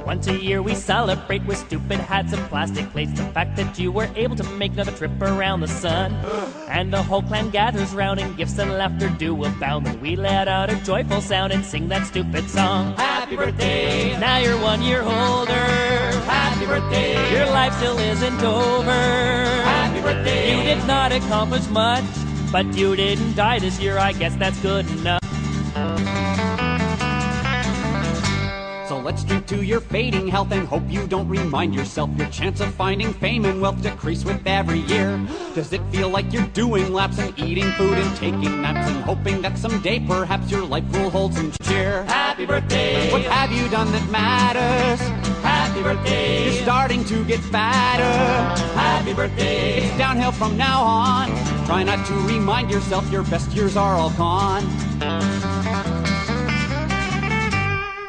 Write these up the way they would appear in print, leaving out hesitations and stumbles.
Once a year we celebrate with stupid hats and plastic plates. The fact that you were able to make another trip around the sun. And the whole clan gathers round and gifts and laughter do abound. And we let out a joyful sound and sing that stupid song. Happy birthday, now you're 1 year older. Happy birthday, your life still isn't over. Happy birthday, you did not accomplish much, but you didn't die this year, I guess that's good enough. So let's drink to your fading health and hope you don't remind yourself your chance of finding fame and wealth decrease with every year. Does it feel like you're doing laps and eating food and taking naps and hoping that someday perhaps your life will hold some cheer? Happy birthday! What have you done that matters? Happy birthday! You're starting to get fatter. Happy birthday! It's downhill from now on. Try not to remind yourself your best years are all gone.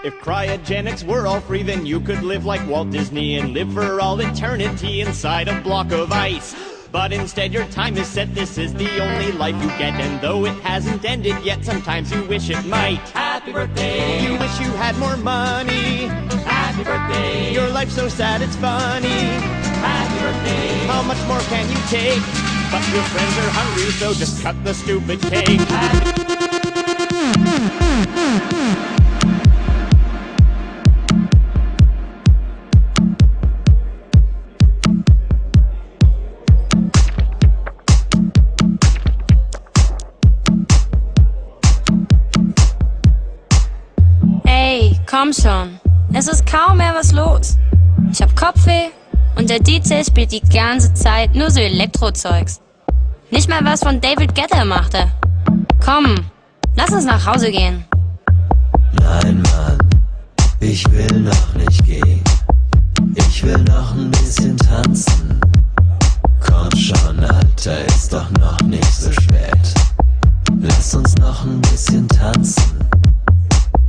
If cryogenics were all free, then you could live like Walt Disney and live for all eternity inside a block of ice. But instead your time is set, this is the only life you get. And though it hasn't ended yet, sometimes you wish it might. Happy birthday! You wish you had more money. Happy birthday! Your life's so sad it's funny. Happy birthday! How much more can you take? But your friends are hungry, so just cut the stupid cake. Komm schon, es ist kaum mehr was los. Ich hab Kopfweh und der DJ spielt die ganze Zeit nur so Elektrozeugs. Nicht mal was von David Guetta machte. Komm, lass uns nach Hause gehen. Nein, Mann, ich will noch nicht gehen. Ich will noch ein bisschen tanzen. Komm schon, Alter, ist doch noch nicht so spät. Lass uns noch ein bisschen tanzen.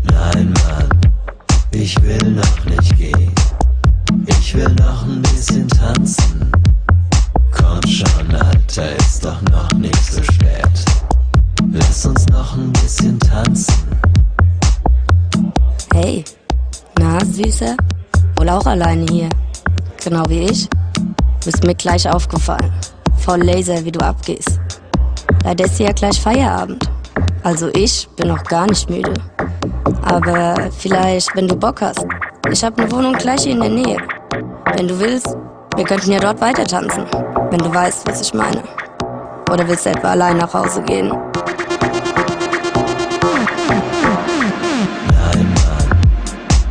Nein, Mann, ich will noch nicht gehen. Ich will noch ein bisschen tanzen. Komm schon, Alter, ist doch noch nicht so spät. Lass uns noch ein bisschen tanzen. Hey, na, Süße? Wohl auch alleine hier. Genau wie ich. Bist mir gleich aufgefallen. Voll Laser, wie du abgehst. Leider ist ja gleich Feierabend. Also ich bin noch gar nicht müde. Aber vielleicht, wenn du Bock hast. Ich hab ne Wohnung gleich hier in der Nähe. Wenn du willst, wir könnten ja dort weiter tanzen. Wenn du weißt, was ich meine. Oder willst du etwa allein nach Hause gehen? Nein, Mann,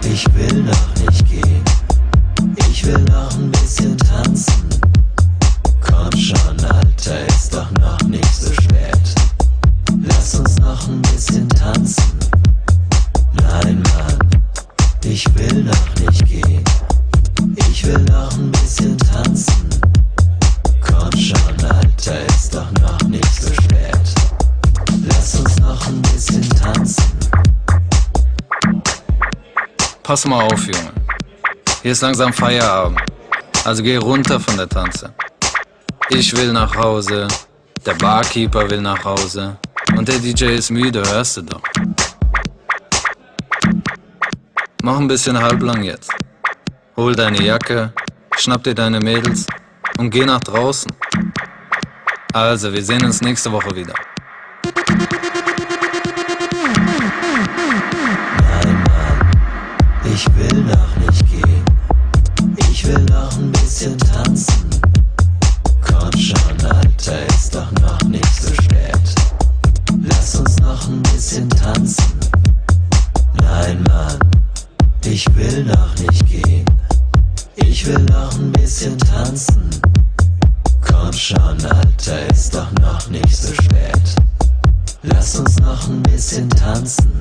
ich will noch nicht gehen. Ich will noch ein bisschen tanzen. Komm schon, Alter, ist doch noch nicht so spät. Lass uns noch ein bisschen tanzen. Nein, Mann, ich will noch nicht gehen. Ich will noch ein bisschen tanzen. Komm schon, Alter, ist doch noch nicht so spät. Lass uns noch ein bisschen tanzen. Pass mal auf, Junge. Hier ist langsam Feierabend. Also geh runter von der Tanze. Ich will nach Hause, der Barkeeper will nach Hause und der DJ ist müde, hörst du doch. Mach ein bisschen halblang jetzt. Hol deine Jacke, schnapp dir deine Mädels und geh nach draußen. Also, wir sehen uns nächste Woche wieder. Nein, Mann, ich will noch nicht gehen. Ich will noch ein bisschen tanzen. Komm schon, Alter, ist doch noch nicht so spät. Lass uns noch ein bisschen tanzen. Nein, Mann, ich will noch nicht gehen. Ich will noch ein bisschen tanzen. Komm schon, Alter, ist doch noch nicht so spät. Lass uns noch ein bisschen tanzen.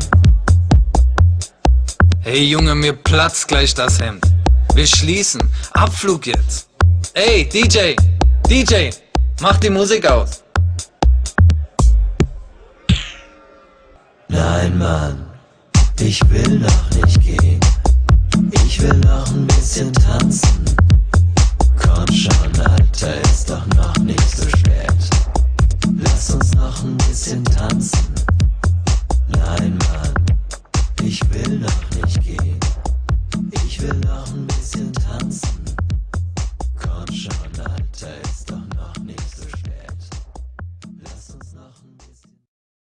Hey Junge, mir platzt gleich das Hemd. Wir schließen. Abflug jetzt. Ey, DJ, mach die Musik aus. Nein, Mann, ich will noch nicht gehen. Ich will noch ein bisschen tanzen. Komm schon, Alter, ist doch noch nicht so spät. Lass uns noch ein bisschen tanzen. Nein, Mann, ich will noch nicht gehen. Ich Ich will noch ein bisschen tanzen.